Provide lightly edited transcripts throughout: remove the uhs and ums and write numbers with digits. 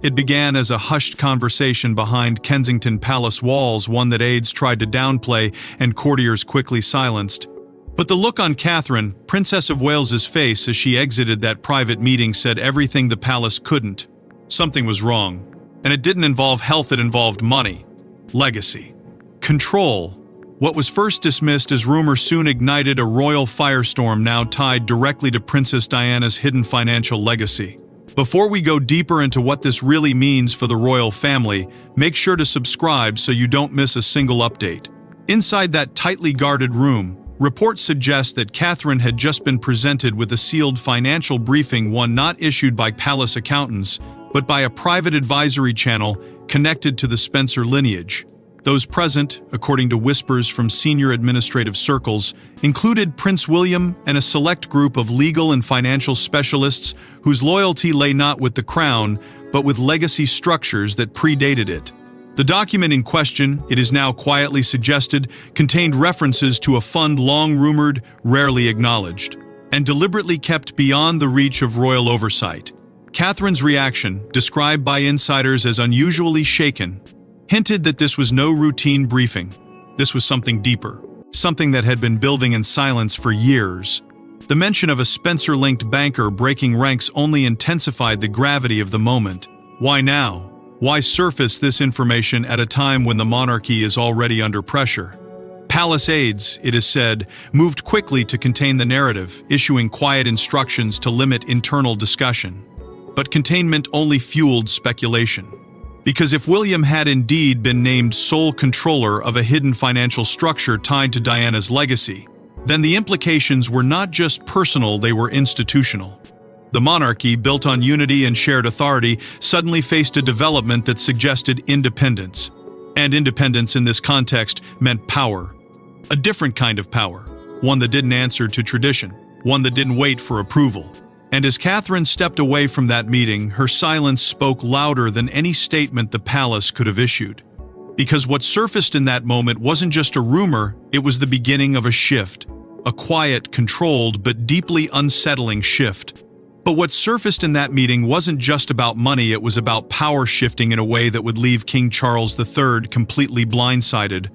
It began as a hushed conversation behind Kensington Palace walls, one that aides tried to downplay and courtiers quickly silenced. But the look on Catherine, Princess of Wales's face as she exited that private meeting said everything the palace couldn't. Something was wrong. And it didn't involve health, it involved money. Legacy. Control. What was first dismissed as rumor soon ignited a royal firestorm now tied directly to Princess Diana's hidden financial legacy. Before we go deeper into what this really means for the royal family, make sure to subscribe so you don't miss a single update. Inside that tightly guarded room, reports suggest that Catherine had just been presented with a sealed financial briefing, one not issued by palace accountants, but by a private advisory channel connected to the Spencer lineage. Those present, according to whispers from senior administrative circles, included Prince William and a select group of legal and financial specialists whose loyalty lay not with the crown, but with legacy structures that predated it. The document in question, it is now quietly suggested, contained references to a fund long rumored, rarely acknowledged, and deliberately kept beyond the reach of royal oversight. Catherine's reaction, described by insiders as unusually shaken, hinted that this was no routine briefing. This was something deeper, something that had been building in silence for years. The mention of a Spencer-linked banker breaking ranks only intensified the gravity of the moment. Why now? Why surface this information at a time when the monarchy is already under pressure? Palace aides, it is said, moved quickly to contain the narrative, issuing quiet instructions to limit internal discussion. But containment only fueled speculation. Because if William had indeed been named sole controller of a hidden financial structure tied to Diana's legacy, then the implications were not just personal, they were institutional. The monarchy, built on unity and shared authority, suddenly faced a development that suggested independence. And independence in this context meant power. A different kind of power, one that didn't answer to tradition, one that didn't wait for approval. And as Catherine stepped away from that meeting, her silence spoke louder than any statement the palace could have issued. Because what surfaced in that moment wasn't just a rumor, it was the beginning of a shift. A quiet, controlled, but deeply unsettling shift. But what surfaced in that meeting wasn't just about money, it was about power shifting in a way that would leave King Charles III completely blindsided.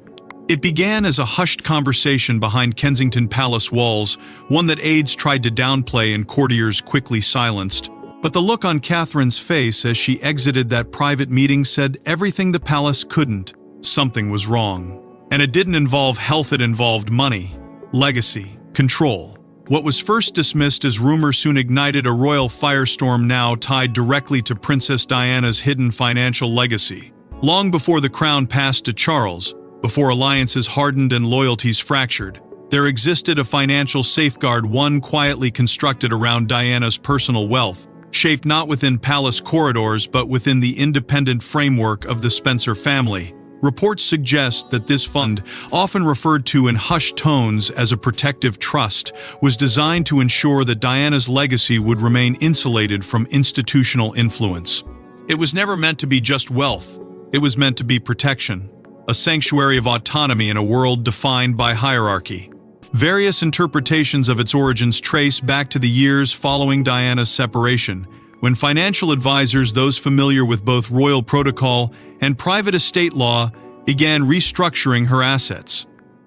It began as a hushed conversation behind Kensington Palace walls, one that aides tried to downplay and courtiers quickly silenced. But the look on Catherine's face as she exited that private meeting said everything the palace couldn't. Something was wrong. And it didn't involve health, it involved money, legacy, control. What was first dismissed as rumor soon ignited a royal firestorm now tied directly to Princess Diana's hidden financial legacy. Long before the crown passed to Charles, before alliances hardened and loyalties fractured, there existed a financial safeguard, one quietly constructed around Diana's personal wealth, shaped not within palace corridors but within the independent framework of the Spencer family. Reports suggest that this fund, often referred to in hushed tones as a protective trust, was designed to ensure that Diana's legacy would remain insulated from institutional influence. It was never meant to be just wealth, it was meant to be protection. A sanctuary of autonomy in a world defined by hierarchy. Various interpretations of its origins trace back to the years following Diana's separation, when financial advisors, those familiar with both royal protocol and private estate law, began restructuring her assets.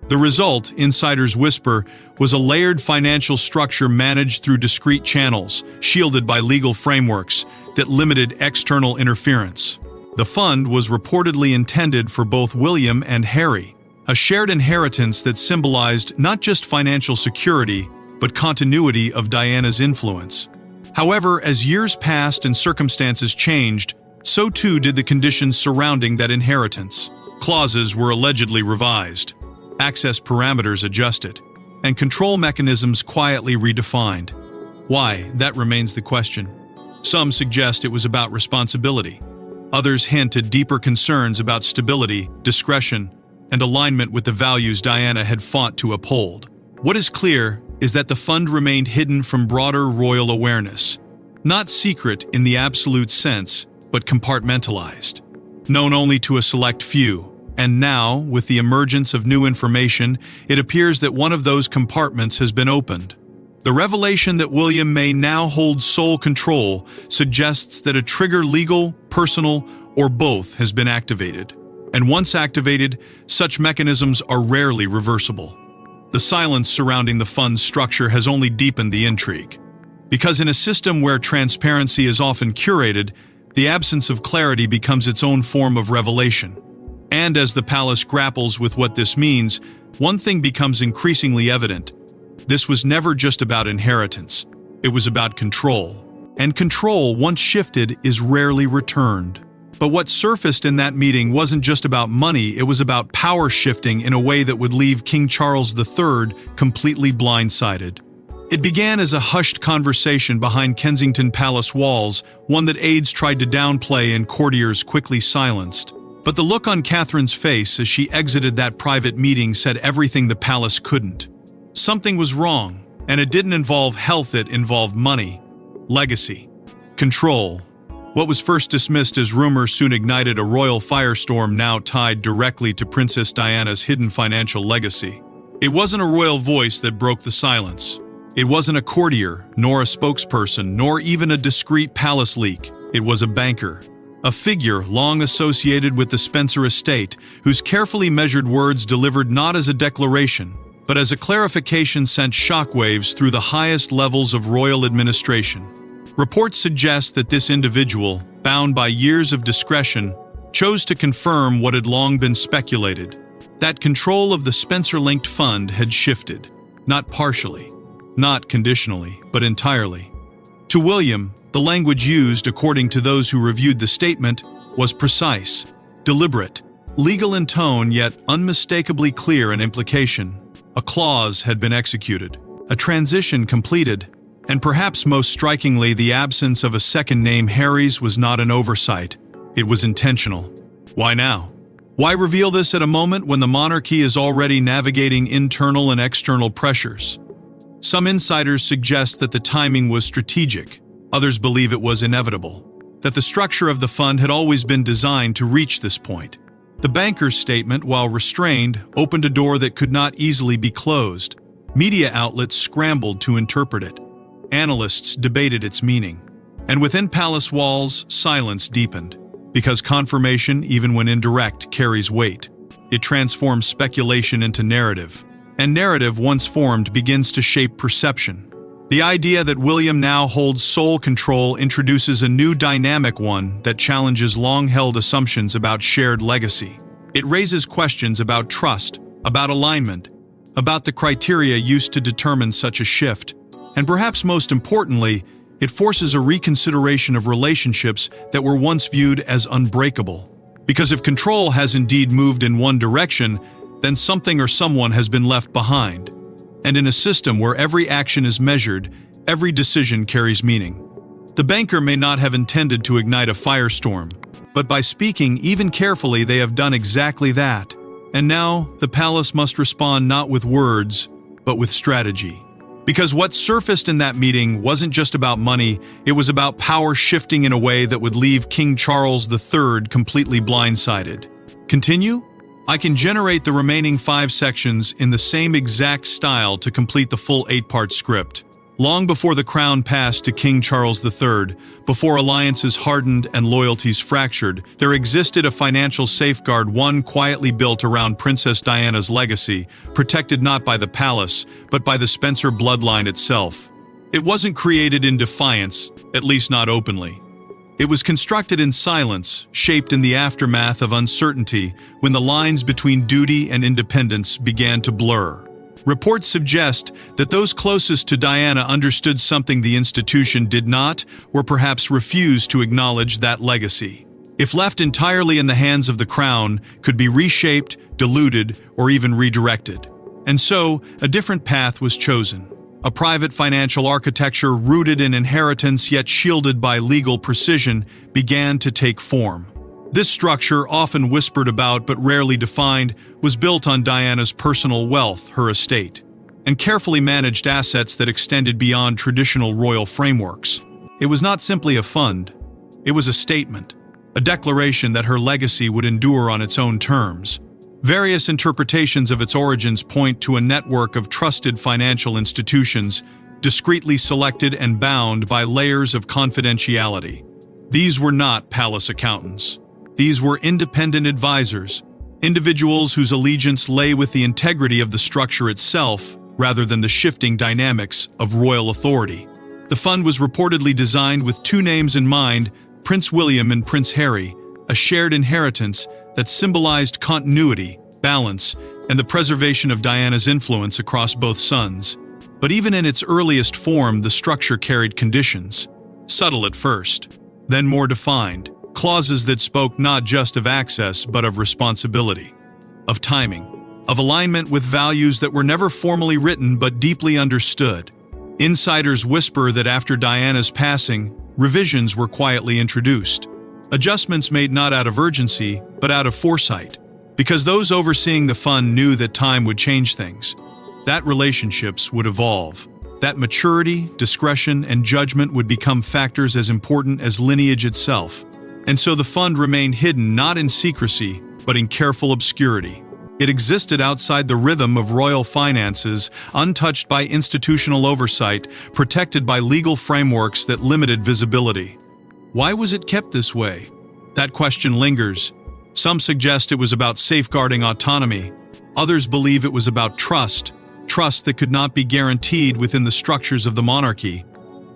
The result, insiders whisper, was a layered financial structure managed through discrete channels, shielded by legal frameworks that limited external interference. The fund was reportedly intended for both William and Harry, a shared inheritance that symbolized not just financial security, but continuity of Diana's influence. However, as years passed and circumstances changed, so too did the conditions surrounding that inheritance. Clauses were allegedly revised, access parameters adjusted, and control mechanisms quietly redefined. Why? That remains the question. Some suggest it was about responsibility. Others hint at deeper concerns about stability, discretion, and alignment with the values Diana had fought to uphold. What is clear is that the fund remained hidden from broader royal awareness. Not secret in the absolute sense, but compartmentalized. Known only to a select few. And now, with the emergence of new information, it appears that one of those compartments has been opened. The revelation that William may now hold sole control suggests that a trigger, legal, personal, or both, has been activated. And once activated, such mechanisms are rarely reversible. The silence surrounding the fund's structure has only deepened the intrigue. Because in a system where transparency is often curated, the absence of clarity becomes its own form of revelation. And as the palace grapples with what this means, one thing becomes increasingly evident. This was never just about inheritance. It was about control. And control, once shifted, is rarely returned. But what surfaced in that meeting wasn't just about money, it was about power shifting in a way that would leave King Charles III completely blindsided. It began as a hushed conversation behind Kensington Palace walls, one that aides tried to downplay and courtiers quickly silenced. But the look on Catherine's face as she exited that private meeting said everything the palace couldn't. Something was wrong, and it didn't involve health, it involved money, legacy, control. What was first dismissed as rumors soon ignited a royal firestorm now tied directly to Princess Diana's hidden financial legacy. It wasn't a royal voice that broke the silence. It wasn't a courtier, nor a spokesperson, nor even a discreet palace leak. It was a banker. A figure long associated with the Spencer estate, whose carefully measured words delivered not as a declaration, but as a clarification sent shockwaves through the highest levels of royal administration. Reports suggest that this individual, bound by years of discretion, chose to confirm what had long been speculated, that control of the Spencer-linked fund had shifted, not partially, not conditionally, but entirely. To William, the language used, according to those who reviewed the statement, was precise, deliberate, legal in tone, yet unmistakably clear in implication. A clause had been executed, a transition completed, and perhaps most strikingly, the absence of a second name, Harry's, was not an oversight. It was intentional. Why now? Why reveal this at a moment when the monarchy is already navigating internal and external pressures? Some insiders suggest that the timing was strategic. Others believe it was inevitable, that the structure of the fund had always been designed to reach this point. The banker's statement, while restrained, opened a door that could not easily be closed. Media outlets scrambled to interpret it. Analysts debated its meaning. And within palace walls, silence deepened. Because confirmation, even when indirect, carries weight. It transforms speculation into narrative. And narrative, once formed, begins to shape perception. The idea that William now holds sole control introduces a new dynamic, one that challenges long-held assumptions about shared legacy. It raises questions about trust, about alignment, about the criteria used to determine such a shift. And perhaps most importantly, it forces a reconsideration of relationships that were once viewed as unbreakable. Because if control has indeed moved in one direction, then something or someone has been left behind. And in a system where every action is measured, every decision carries meaning. The banker may not have intended to ignite a firestorm, but by speaking even carefully, they have done exactly that. And now, the palace must respond not with words, but with strategy. Because what surfaced in that meeting wasn't just about money, it was about power shifting in a way that would leave King Charles III completely blindsided. Continue? I can generate the remaining 5 sections in the same exact style to complete the full 8-part script. Long before the crown passed to King Charles III, before alliances hardened and loyalties fractured, there existed a financial safeguard, one quietly built around Princess Diana's legacy, protected not by the palace, but by the Spencer bloodline itself. It wasn't created in defiance, at least not openly. It was constructed in silence, shaped in the aftermath of uncertainty, when the lines between duty and independence began to blur. Reports suggest that those closest to Diana understood something the institution did not, or perhaps refused to acknowledge: that legacy, if left entirely in the hands of the crown, could be reshaped, diluted, or even redirected. And so, a different path was chosen. A private financial architecture rooted in inheritance yet shielded by legal precision began to take form. This structure, often whispered about but rarely defined, was built on Diana's personal wealth, her estate, and carefully managed assets that extended beyond traditional royal frameworks. It was not simply a fund. It was a statement, a declaration that her legacy would endure on its own terms. Various interpretations of its origins point to a network of trusted financial institutions, discreetly selected and bound by layers of confidentiality. These were not palace accountants. These were independent advisors, individuals whose allegiance lay with the integrity of the structure itself rather than the shifting dynamics of royal authority. The fund was reportedly designed with two names in mind, Prince William and Prince Harry, a shared inheritance that symbolized continuity, balance, and the preservation of Diana's influence across both sons. But even in its earliest form, the structure carried conditions, subtle at first, then more defined, clauses that spoke not just of access but of responsibility, of timing, of alignment with values that were never formally written but deeply understood. Insiders whisper that after Diana's passing, revisions were quietly introduced, adjustments made not out of urgency but out of foresight, because those overseeing the fund knew that time would change things, that relationships would evolve, that maturity, discretion, and judgment would become factors as important as lineage itself. And so the fund remained hidden not in secrecy, but in careful obscurity. It existed outside the rhythm of royal finances, untouched by institutional oversight, protected by legal frameworks that limited visibility. Why was it kept this way? That question lingers. Some suggest it was about safeguarding autonomy. Others believe it was about trust that could not be guaranteed within the structures of the monarchy.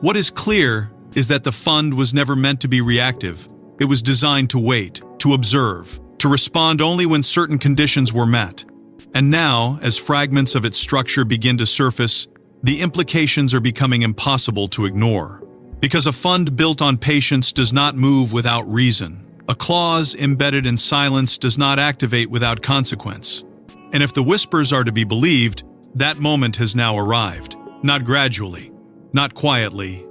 What is clear is that the fund was never meant to be reactive. It was designed to wait, to observe, to respond only when certain conditions were met. And now, as fragments of its structure begin to surface, the implications are becoming impossible to ignore. Because a fund built on patience does not move without reason. A clause embedded in silence does not activate without consequence. And if the whispers are to be believed, that moment has now arrived. Not gradually, not quietly,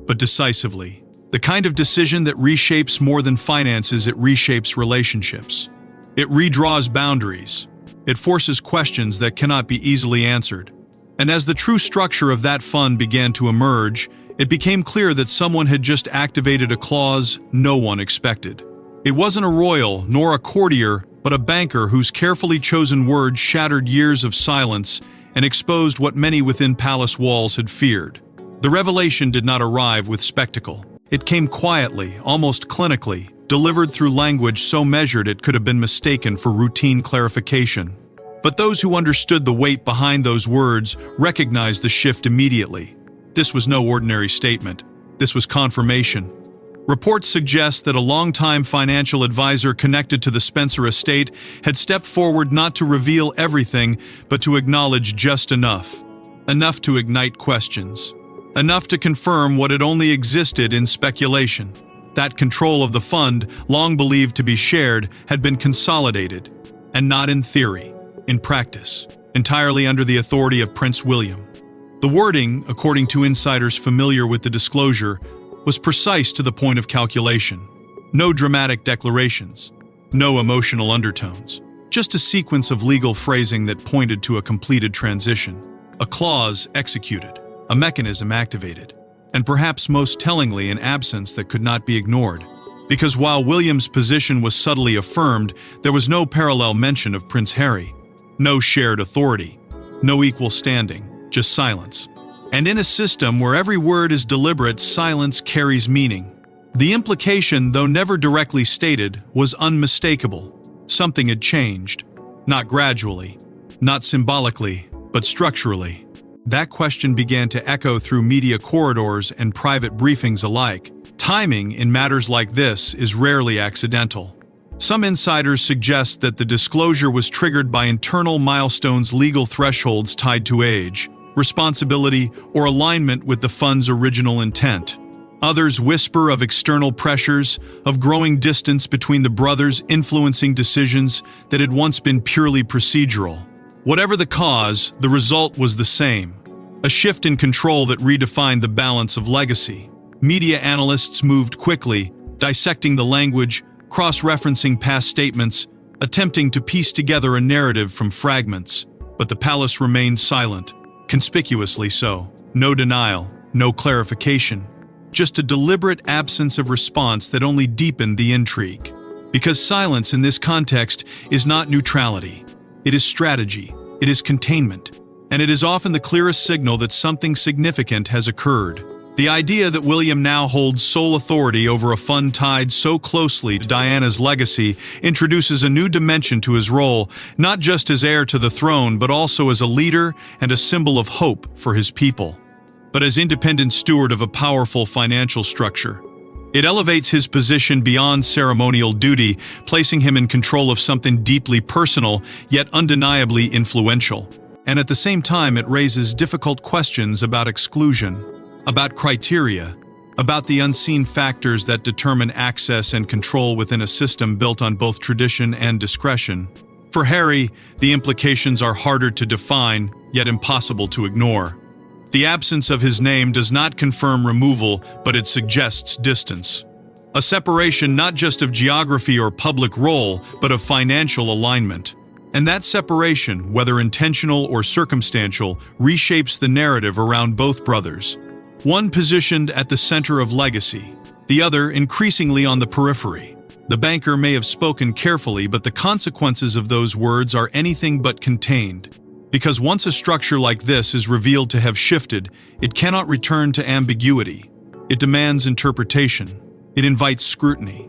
but decisively. The kind of decision that reshapes more than finances, it reshapes relationships. It redraws boundaries. It forces questions that cannot be easily answered. And as the true structure of that fund began to emerge, it became clear that someone had just activated a clause no one expected. It wasn't a royal, nor a courtier, but a banker whose carefully chosen words shattered years of silence and exposed what many within palace walls had feared. The revelation did not arrive with spectacle. It came quietly, almost clinically, delivered through language so measured it could have been mistaken for routine clarification. But those who understood the weight behind those words recognized the shift immediately. This was no ordinary statement. This was confirmation. Reports suggest that a longtime financial advisor connected to the Spencer estate had stepped forward not to reveal everything, but to acknowledge just enough. Enough to ignite questions. Enough to confirm what had only existed in speculation. That control of the fund, long believed to be shared, had been consolidated. And not in theory, in practice. Entirely under the authority of Prince William. The wording, according to insiders familiar with the disclosure, was precise to the point of calculation. No dramatic declarations, no emotional undertones, just a sequence of legal phrasing that pointed to a completed transition, a clause executed, a mechanism activated, and perhaps most tellingly an absence that could not be ignored. Because while William's position was subtly affirmed, there was no parallel mention of Prince Harry, no shared authority, no equal standing, just silence. And in a system where every word is deliberate, silence carries meaning. The implication, though never directly stated, was unmistakable. Something had changed. Not gradually, not symbolically, but structurally. That question began to echo through media corridors and private briefings alike. Timing in matters like this is rarely accidental. Some insiders suggest that the disclosure was triggered by internal milestones, legal thresholds tied to age, responsibility, or alignment with the fund's original intent. Others whisper of external pressures, of growing distance between the brothers influencing decisions that had once been purely procedural. Whatever the cause, the result was the same. A shift in control that redefined the balance of legacy. Media analysts moved quickly, dissecting the language, cross-referencing past statements, attempting to piece together a narrative from fragments. But the palace remained silent. Conspicuously so. No denial, no clarification. Just a deliberate absence of response that only deepened the intrigue. Because silence in this context is not neutrality. It is strategy. It is containment. and it is often the clearest signal that something significant has occurred. The idea that William now holds sole authority over a fund tied so closely to Diana's legacy introduces a new dimension to his role, not just as heir to the throne, but also as a leader and a symbol of hope for his people. But as independent steward of a powerful financial structure, it elevates his position beyond ceremonial duty, placing him in control of something deeply personal, yet undeniably influential. And at the same time, it raises difficult questions about exclusion, about criteria, about the unseen factors that determine access and control within a system built on both tradition and discretion. For Harry, the implications are harder to define, yet impossible to ignore. The absence of his name does not confirm removal, but it suggests distance. A separation not just of geography or public role, but of financial alignment. And that separation, whether intentional or circumstantial, reshapes the narrative around both brothers. One positioned at the center of legacy, the other increasingly on the periphery. The banker may have spoken carefully, but the consequences of those words are anything but contained. Because once a structure like this is revealed to have shifted, it cannot return to ambiguity. It demands interpretation. It invites scrutiny.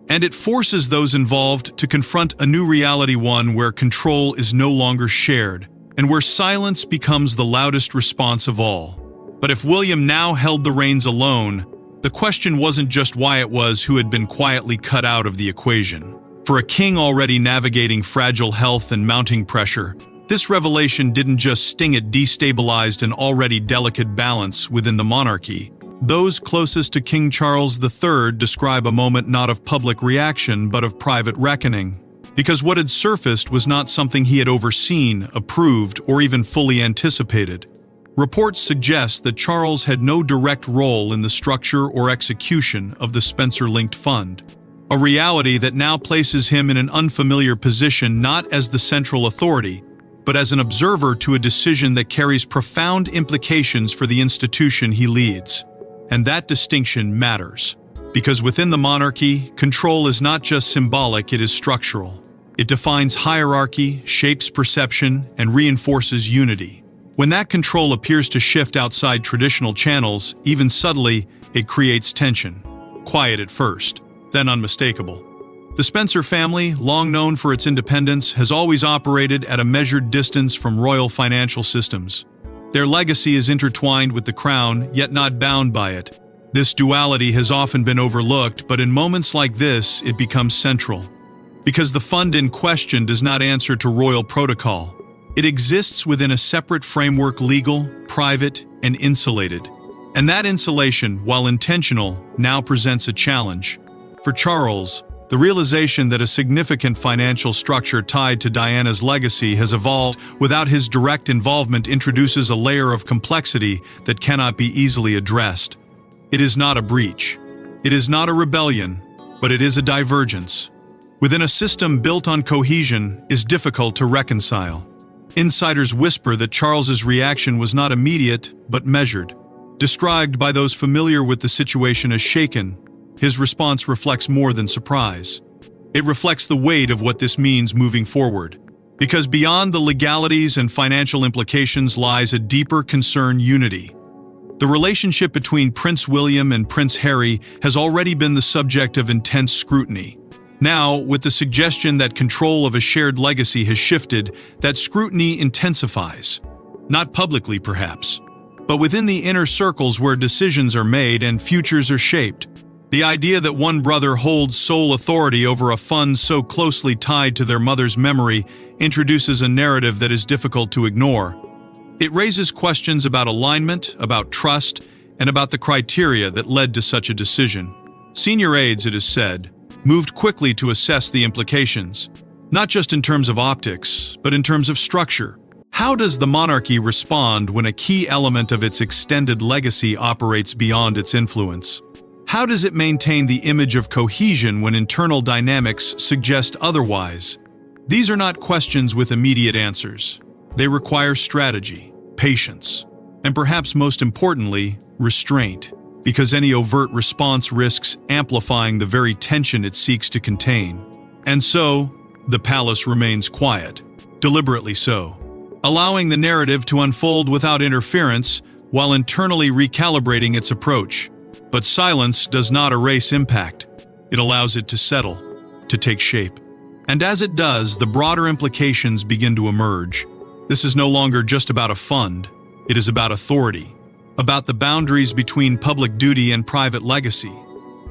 And it forces those involved to confront a new reality, one where control is no longer shared, and where silence becomes the loudest response of all. But if William now held the reins alone, the question wasn't just why it was who had been quietly cut out of the equation. For a king already navigating fragile health and mounting pressure, this revelation didn't just sting, it destabilized an already delicate balance within the monarchy. Those closest to King Charles III describe a moment not of public reaction but of private reckoning. Because what had surfaced was not something he had overseen, approved, or even fully anticipated. Reports suggest that Charles had no direct role in the structure or execution of the Spencer-linked fund. A reality that now places him in an unfamiliar position, not as the central authority, but as an observer to a decision that carries profound implications for the institution he leads. And that distinction matters. Because within the monarchy, control is not just symbolic, it is structural. It defines hierarchy, shapes perception, and reinforces unity. When that control appears to shift outside traditional channels, even subtly, it creates tension. Quiet at first, then unmistakable. The Spencer family, long known for its independence, has always operated at a measured distance from royal financial systems. Their legacy is intertwined with the crown, yet not bound by it. This duality has often been overlooked, but in moments like this, it becomes central. Because the fund in question does not answer to royal protocol. It exists within a separate framework, legal, private, and insulated. And that insulation, while intentional, now presents a challenge. For Charles, the realization that a significant financial structure tied to Diana's legacy has evolved without his direct involvement introduces a layer of complexity that cannot be easily addressed. It is not a breach. It is not a rebellion, but it is a divergence. Within a system built on cohesion is difficult to reconcile. Insiders whisper that Charles's reaction was not immediate, but measured. Described by those familiar with the situation as shaken, his response reflects more than surprise. It reflects the weight of what this means moving forward. Because beyond the legalities and financial implications lies a deeper concern: unity. The relationship between Prince William and Prince Harry has already been the subject of intense scrutiny. Now, with the suggestion that control of a shared legacy has shifted, that scrutiny intensifies. Not publicly, perhaps, but within the inner circles where decisions are made and futures are shaped. The idea that one brother holds sole authority over a fund so closely tied to their mother's memory introduces a narrative that is difficult to ignore. It raises questions about alignment, about trust, and about the criteria that led to such a decision. Senior aides, it is said, moved quickly to assess the implications, not just in terms of optics, but in terms of structure. How does the monarchy respond when a key element of its extended legacy operates beyond its influence? How does it maintain the image of cohesion when internal dynamics suggest otherwise? These are not questions with immediate answers. They require strategy, patience, and perhaps most importantly, restraint. Because any overt response risks amplifying the very tension it seeks to contain. And so, the palace remains quiet, deliberately so. allowing the narrative to unfold without interference while internally recalibrating its approach. But silence does not erase impact. It allows it to settle, to take shape. And as it does, the broader implications begin to emerge. This is no longer just about a fund. It is about authority, about the boundaries between public duty and private legacy,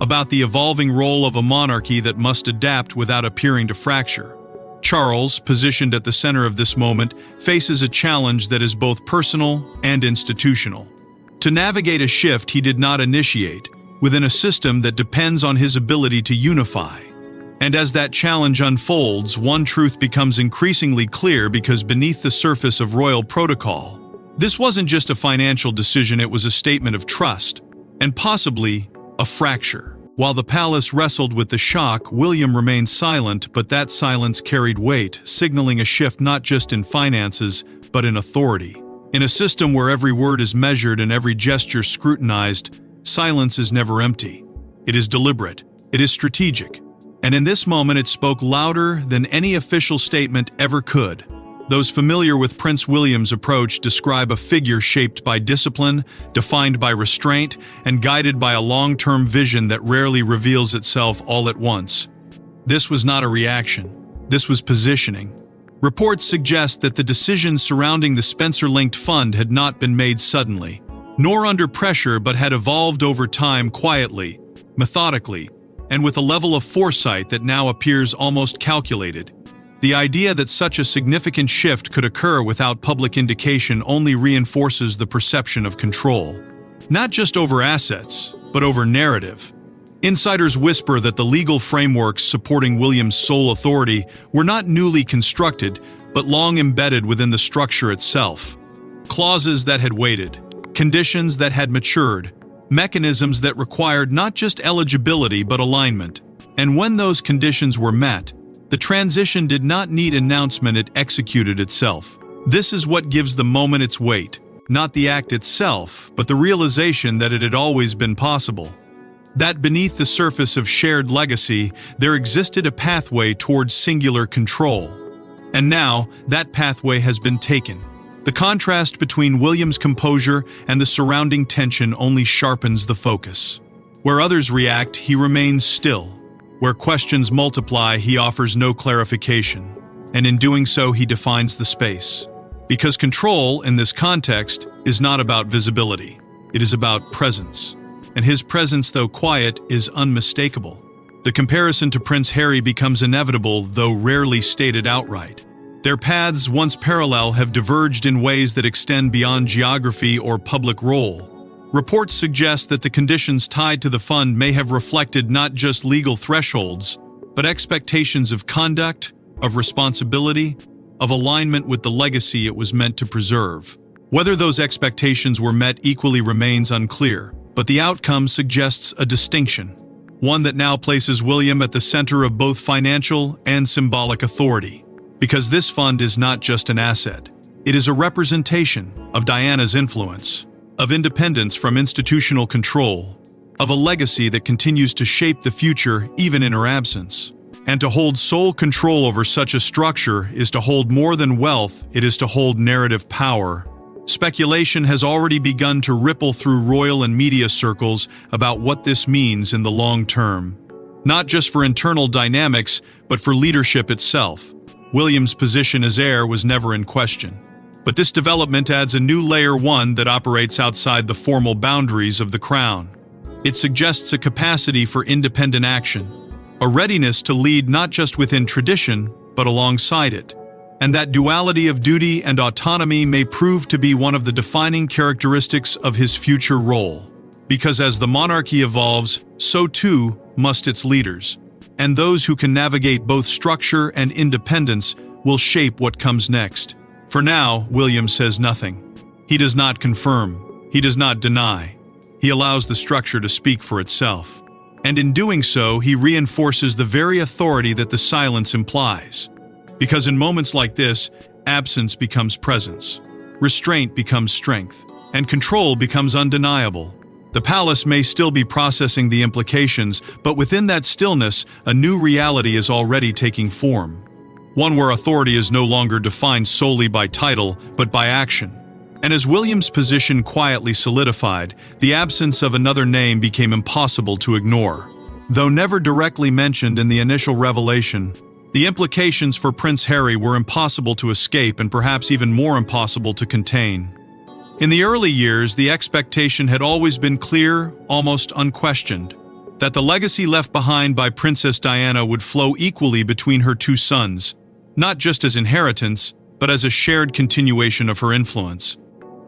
about the evolving role of a monarchy that must adapt without appearing to fracture. Charles, positioned at the center of this moment, faces a challenge that is both personal and institutional. To navigate a shift he did not initiate, within a system that depends on his ability to unify. And as that challenge unfolds, one truth becomes increasingly clear because beneath the surface of royal protocol, this wasn't just a financial decision, it was a statement of trust, and possibly a fracture. While the palace wrestled with the shock, William remained silent, but that silence carried weight, signaling a shift not just in finances, but in authority. In a system where every word is measured and every gesture scrutinized, silence is never empty. It is deliberate. It is strategic. And in this moment, it spoke louder than any official statement ever could. Those familiar with Prince William's approach describe a figure shaped by discipline, defined by restraint, and guided by a long-term vision that rarely reveals itself all at once. This was not a reaction. This was positioning. Reports suggest that the decisions surrounding the Spencer-linked fund had not been made suddenly, nor under pressure, but had evolved over time quietly, methodically, and with a level of foresight that now appears almost calculated. The idea that such a significant shift could occur without public indication only reinforces the perception of control, not just over assets, but over narrative. Insiders whisper that the legal frameworks supporting William's sole authority were not newly constructed, but long embedded within the structure itself. Clauses that had waited, conditions that had matured, mechanisms that required not just eligibility but alignment. And when those conditions were met, the transition did not need announcement, it executed itself. This is what gives the moment its weight, not the act itself, but the realization that it had always been possible. That beneath the surface of shared legacy, there existed a pathway towards singular control. And now, that pathway has been taken. The contrast between William's composure and the surrounding tension only sharpens the focus. Where others react, he remains still. Where questions multiply, he offers no clarification. And in doing so, he defines the space. Because control, in this context, is not about visibility. It is about presence. And his presence, though quiet, is unmistakable. The comparison to Prince Harry becomes inevitable, though rarely stated outright. Their paths, once parallel, have diverged in ways that extend beyond geography or public role. Reports suggest that the conditions tied to the fund may have reflected not just legal thresholds, but expectations of conduct, of responsibility, of alignment with the legacy it was meant to preserve. Whether those expectations were met equally remains unclear, but the outcome suggests a distinction, one that now places William at the center of both financial and symbolic authority. Because this fund is not just an asset, it is a representation of Diana's influence, of independence from institutional control, of a legacy that continues to shape the future even in her absence. And to hold sole control over such a structure is to hold more than wealth, it is to hold narrative power. Speculation has already begun to ripple through royal and media circles about what this means in the long term. Not just for internal dynamics, but for leadership itself. William's position as heir was never in question. But this development adds a new layer, one that operates outside the formal boundaries of the crown. It suggests a capacity for independent action, a readiness to lead not just within tradition, but alongside it. And that duality of duty and autonomy may prove to be one of the defining characteristics of his future role. Because as the monarchy evolves, so too must its leaders. And those who can navigate both structure and independence will shape what comes next. For now, William says nothing. He does not confirm. He does not deny. He allows the structure to speak for itself. And in doing so, he reinforces the very authority that the silence implies. Because in moments like this, absence becomes presence, restraint becomes strength, and control becomes undeniable. The palace may still be processing the implications, but within that stillness, a new reality is already taking form. one where authority is no longer defined solely by title, but by action. And as William's position quietly solidified, the absence of another name became impossible to ignore. Though never directly mentioned in the initial revelation, the implications for Prince Harry were impossible to escape and perhaps even more impossible to contain. In the early years, the expectation had always been clear, almost unquestioned, that the legacy left behind by Princess Diana would flow equally between her two sons, not just as inheritance, but as a shared continuation of her influence.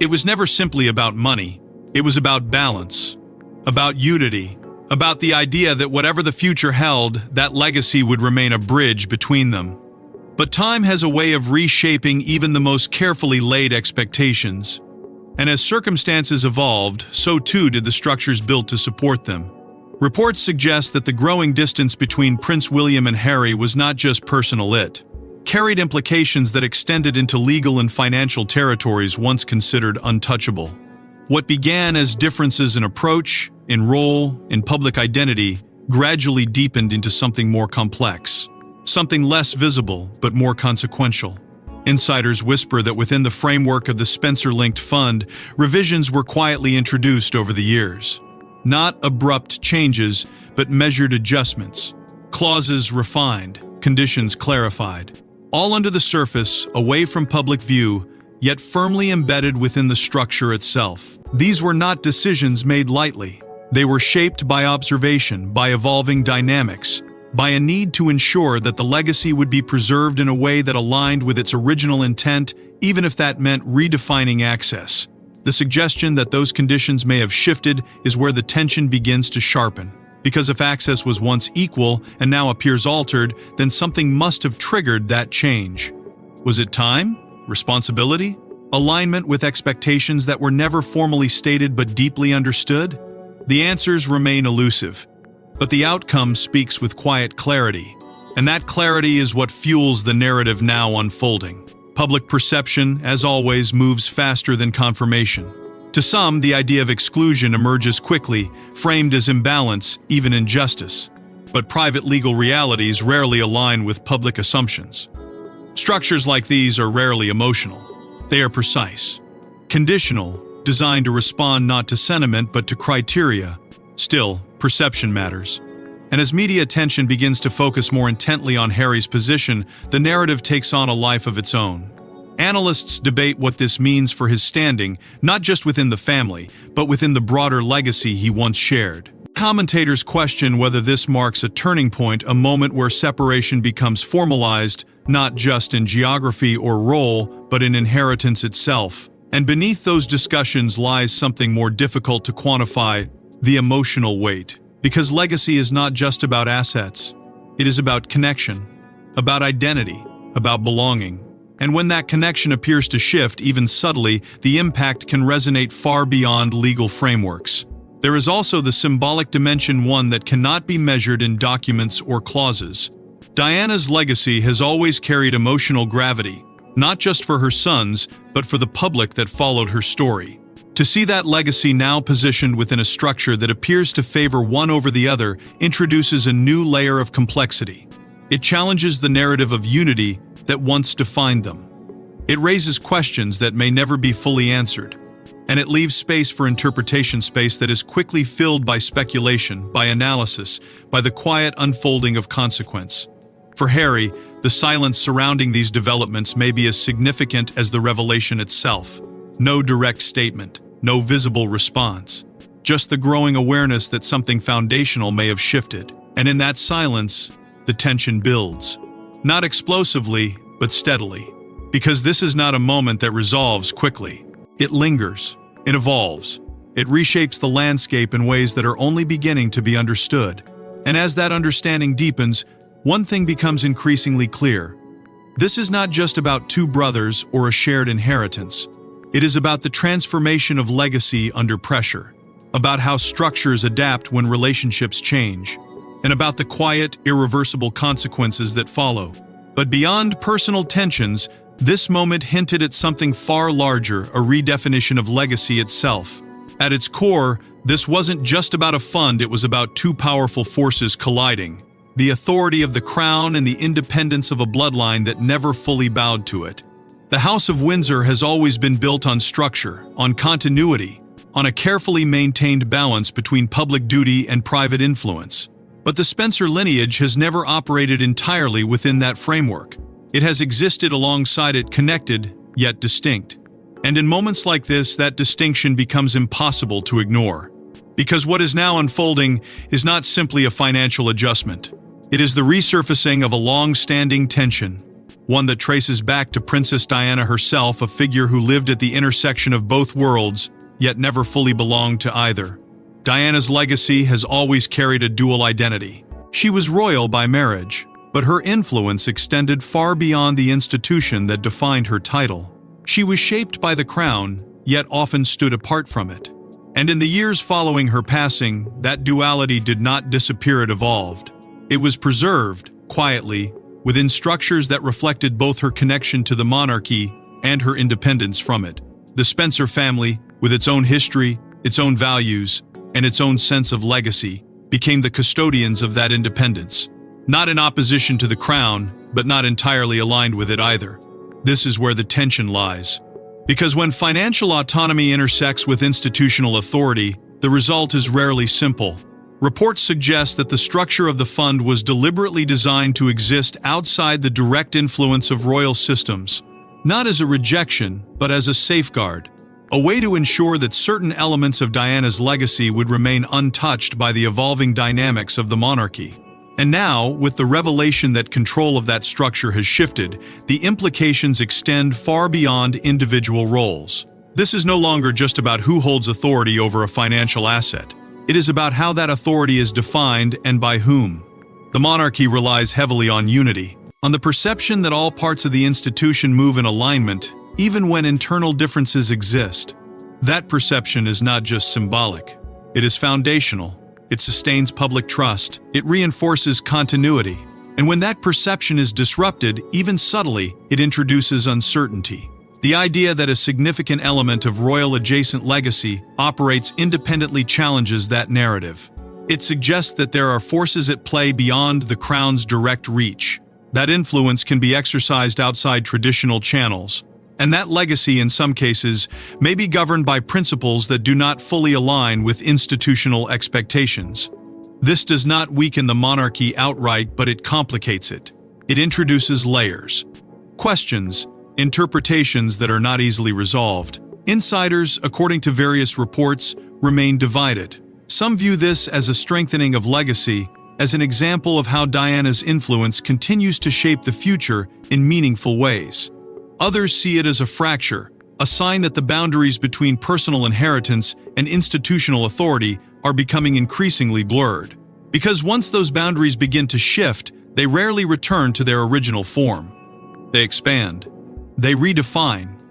It was never simply about money. It was about balance, about unity, about the idea that whatever the future held, that legacy would remain a bridge between them. But time has a way of reshaping even the most carefully laid expectations. And as circumstances evolved, so too did the structures built to support them. Reports suggest that the growing distance between Prince William and Harry was not just personal. It carried implications that extended into legal and financial territories once considered untouchable. What began as differences in approach, in role, in public identity, gradually deepened into something more complex, something less visible but more consequential. Insiders whisper that within the framework of the Spencer-linked fund, revisions were quietly introduced over the years. Not abrupt changes, but measured adjustments. Clauses refined, conditions clarified. All under the surface, away from public view, yet firmly embedded within the structure itself. These were not decisions made lightly. They were shaped by observation, by evolving dynamics, by a need to ensure that the legacy would be preserved in a way that aligned with its original intent, even if that meant redefining access. The suggestion that those conditions may have shifted is where the tension begins to sharpen. Because if access was once equal and now appears altered, then something must have triggered that change. Was it time? Responsibility? Alignment with expectations that were never formally stated but deeply understood? The answers remain elusive, but the outcome speaks with quiet clarity. And that clarity is what fuels the narrative now unfolding. Public perception, as always, moves faster than confirmation. To some, the idea of exclusion emerges quickly, framed as imbalance, even injustice. But private legal realities rarely align with public assumptions. Structures like these are rarely emotional. They are precise, conditional, designed to respond not to sentiment but to criteria. Still, perception matters. And as media attention begins to focus more intently on Harry's position, the narrative takes on a life of its own. Analysts debate what this means for his standing, not just within the family, but within the broader legacy he once shared. Commentators question whether this marks a turning point, a moment where separation becomes formalized, not just in geography or role, but in inheritance itself. And beneath those discussions lies something more difficult to quantify: the emotional weight. Because legacy is not just about assets. It is about connection, about identity, about belonging. And when that connection appears to shift, even subtly, the impact can resonate far beyond legal frameworks. There is also the symbolic dimension, one that cannot be measured in documents or clauses. Diana's legacy has always carried emotional gravity, not just for her sons, but for the public that followed her story. To see that legacy now positioned within a structure that appears to favor one over the other introduces a new layer of complexity. It challenges the narrative of unity that once defined them. It raises questions that may never be fully answered. And it leaves space for interpretation, space that is quickly filled by speculation, by analysis, by the quiet unfolding of consequence. For Harry, the silence surrounding these developments may be as significant as the revelation itself. No direct statement, no visible response, just the growing awareness that something foundational may have shifted. And in that silence, the tension builds. Not explosively, but steadily. Because this is not a moment that resolves quickly. It lingers, it evolves, it reshapes the landscape in ways that are only beginning to be understood. And as that understanding deepens, one thing becomes increasingly clear. This is not just about two brothers or a shared inheritance. It is about the transformation of legacy under pressure, about how structures adapt when relationships change, and about the quiet, irreversible consequences that follow. But beyond personal tensions, this moment hinted at something far larger, a redefinition of legacy itself. At its core, this wasn't just about a fund, it was about two powerful forces colliding. the authority of the crown and the independence of a bloodline that never fully bowed to it. The House of Windsor has always been built on structure, on continuity, on a carefully maintained balance between public duty and private influence. But the Spencer lineage has never operated entirely within that framework. It has existed alongside it, connected, yet distinct. And in moments like this, that distinction becomes impossible to ignore. Because what is now unfolding is not simply a financial adjustment. It is the resurfacing of a long-standing tension, one that traces back to Princess Diana herself, a figure who lived at the intersection of both worlds, yet never fully belonged to either. Diana's legacy has always carried a dual identity. She was royal by marriage, but her influence extended far beyond the institution that defined her title. She was shaped by the crown, yet often stood apart from it. And in the years following her passing, that duality did not disappear, it evolved. It was preserved, quietly, within structures that reflected both her connection to the monarchy and her independence from it. The Spencer family, with its own history, its own values, and its own sense of legacy, became the custodians of that independence. Not in opposition to the crown, but not entirely aligned with it either. This is where the tension lies. Because when financial autonomy intersects with institutional authority, the result is rarely simple. Reports suggest that the structure of the fund was deliberately designed to exist outside the direct influence of royal systems, not as a rejection, but as a safeguard, a way to ensure that certain elements of Diana's legacy would remain untouched by the evolving dynamics of the monarchy. And now, with the revelation that control of that structure has shifted, the implications extend far beyond individual roles. This is no longer just about who holds authority over a financial asset. It is about how that authority is defined and by whom. The monarchy relies heavily on unity, on the perception that all parts of the institution move in alignment, even when internal differences exist. That perception is not just symbolic. It is foundational. It sustains public trust. It reinforces continuity. And when that perception is disrupted, even subtly, it introduces uncertainty. The idea that a significant element of royal-adjacent legacy operates independently challenges that narrative. It suggests that there are forces at play beyond the crown's direct reach. That influence can be exercised outside traditional channels. And that legacy, in some cases, may be governed by principles that do not fully align with institutional expectations. This does not weaken the monarchy outright, but it complicates it. It introduces layers, questions, interpretations that are not easily resolved. Insiders, according to various reports, remain divided. Some view this as a strengthening of legacy, as an example of how Diana's influence continues to shape the future in meaningful ways. Others see it as a fracture, a sign that the boundaries between personal inheritance and institutional authority are becoming increasingly blurred. Because once those boundaries begin to shift, they rarely return to their original form. They expand. They redefine.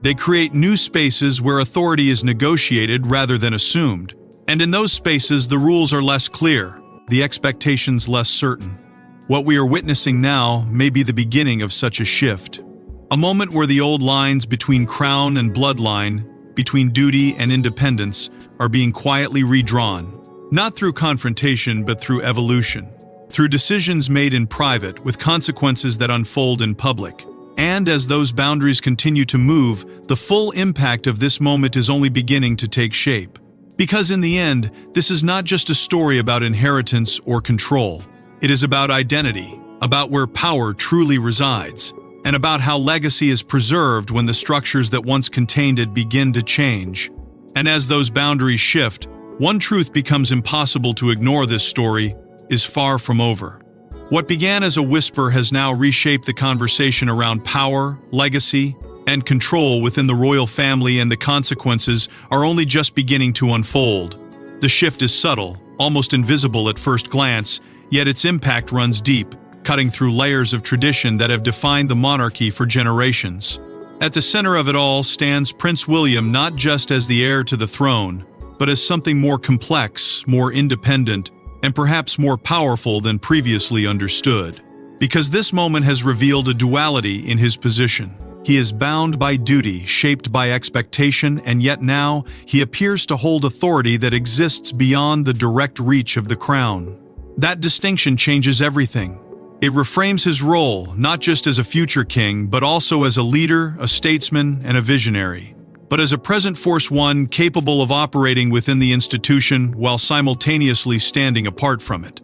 They create new spaces where authority is negotiated rather than assumed. And in those spaces, the rules are less clear, the expectations less certain. What we are witnessing now may be the beginning of such a shift. A moment where the old lines between crown and bloodline, between duty and independence, are being quietly redrawn, not through confrontation but through evolution, through decisions made in private with consequences that unfold in public. And as those boundaries continue to move, the full impact of this moment is only beginning to take shape. Because in the end, this is not just a story about inheritance or control. It is about identity, about where power truly resides, and about how legacy is preserved when the structures that once contained it begin to change. And as those boundaries shift, one truth becomes impossible to ignore: this story is far from over. What began as a whisper has now reshaped the conversation around power, legacy, and control within the royal family, and the consequences are only just beginning to unfold. The shift is subtle, almost invisible at first glance, yet its impact runs deep, cutting through layers of tradition that have defined the monarchy for generations. At the center of it all stands Prince William, not just as the heir to the throne, but as something more complex, more independent, and perhaps more powerful than previously understood. Because this moment has revealed a duality in his position. He is bound by duty, shaped by expectation, and yet now he appears to hold authority that exists beyond the direct reach of the crown. That distinction changes everything. It reframes his role, not just as a future king, but also as a leader, a statesman, and a visionary, but as a present force, one capable of operating within the institution while simultaneously standing apart from it.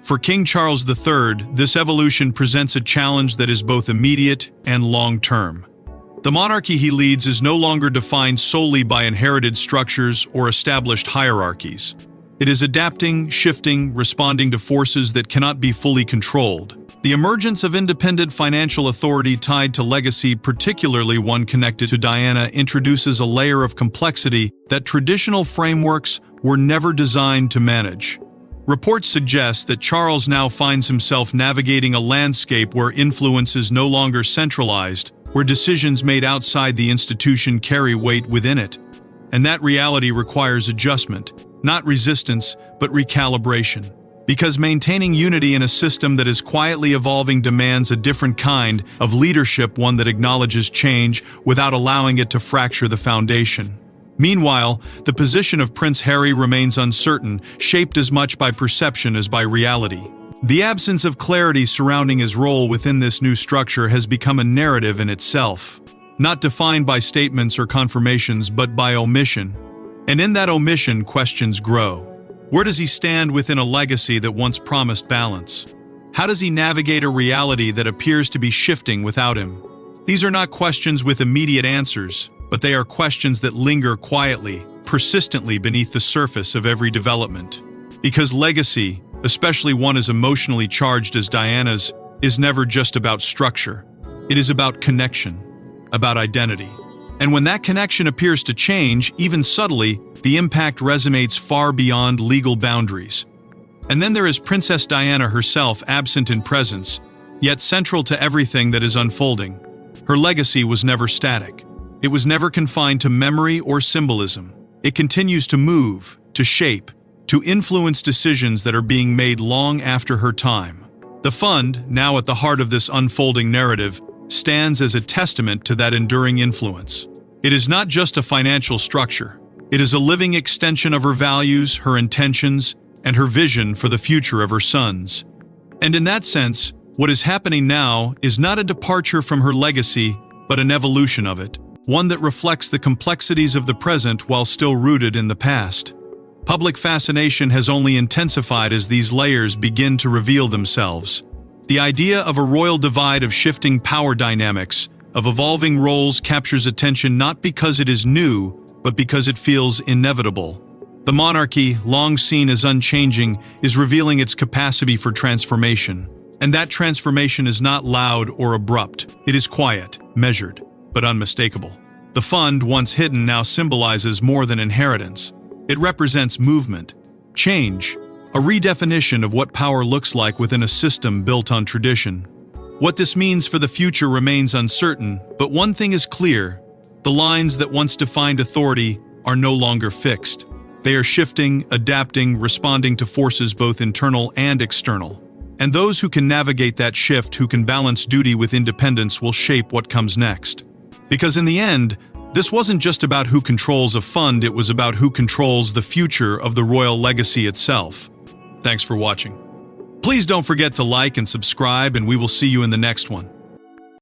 For King Charles III, this evolution presents a challenge that is both immediate and long-term. The monarchy he leads is no longer defined solely by inherited structures or established hierarchies. It is adapting, shifting, responding to forces that cannot be fully controlled. The emergence of independent financial authority tied to legacy, particularly one connected to Diana, introduces a layer of complexity that traditional frameworks were never designed to manage. Reports suggest that Charles now finds himself navigating a landscape where influence is no longer centralized, where decisions made outside the institution carry weight within it. And that reality requires adjustment, not resistance, but recalibration. Because maintaining unity in a system that is quietly evolving demands a different kind of leadership, one that acknowledges change without allowing it to fracture the foundation. Meanwhile, the position of Prince Harry remains uncertain, shaped as much by perception as by reality. The absence of clarity surrounding his role within this new structure has become a narrative in itself, not defined by statements or confirmations, but by omission. And in that omission, questions grow. Where does he stand within a legacy that once promised balance? How does he navigate a reality that appears to be shifting without him? These are not questions with immediate answers, but they are questions that linger quietly, persistently beneath the surface of every development. Because legacy, especially one as emotionally charged as Diana's, is never just about structure. It is about connection, about identity. And when that connection appears to change, even subtly, the impact resonates far beyond legal boundaries. And then there is Princess Diana herself, absent in presence, yet central to everything that is unfolding. Her legacy was never static. It was never confined to memory or symbolism. It continues to move, to shape, to influence decisions that are being made long after her time. The fund, now at the heart of this unfolding narrative, stands as a testament to that enduring influence. It is not just a financial structure. It is a living extension of her values, her intentions, and her vision for the future of her sons. And in that sense, what is happening now is not a departure from her legacy, but an evolution of it. One that reflects the complexities of the present while still rooted in the past. Public fascination has only intensified as these layers begin to reveal themselves. The idea of a royal divide, of shifting power dynamics, of evolving roles captures attention not because it is new, but because it feels inevitable. The monarchy, long seen as unchanging, is revealing its capacity for transformation. And that transformation is not loud or abrupt. It is quiet, measured, but unmistakable. The fund, once hidden, now symbolizes more than inheritance. It represents movement, change, a redefinition of what power looks like within a system built on tradition. What this means for the future remains uncertain, but one thing is clear: the lines that once defined authority are no longer fixed. They are shifting, adapting, responding to forces both internal and external. And those who can navigate that shift, who can balance duty with independence, will shape what comes next. Because in the end, this wasn't just about who controls a fund, it was about who controls the future of the royal legacy itself. Thanks for watching. Please don't forget to like and subscribe, and we will see you in the next one.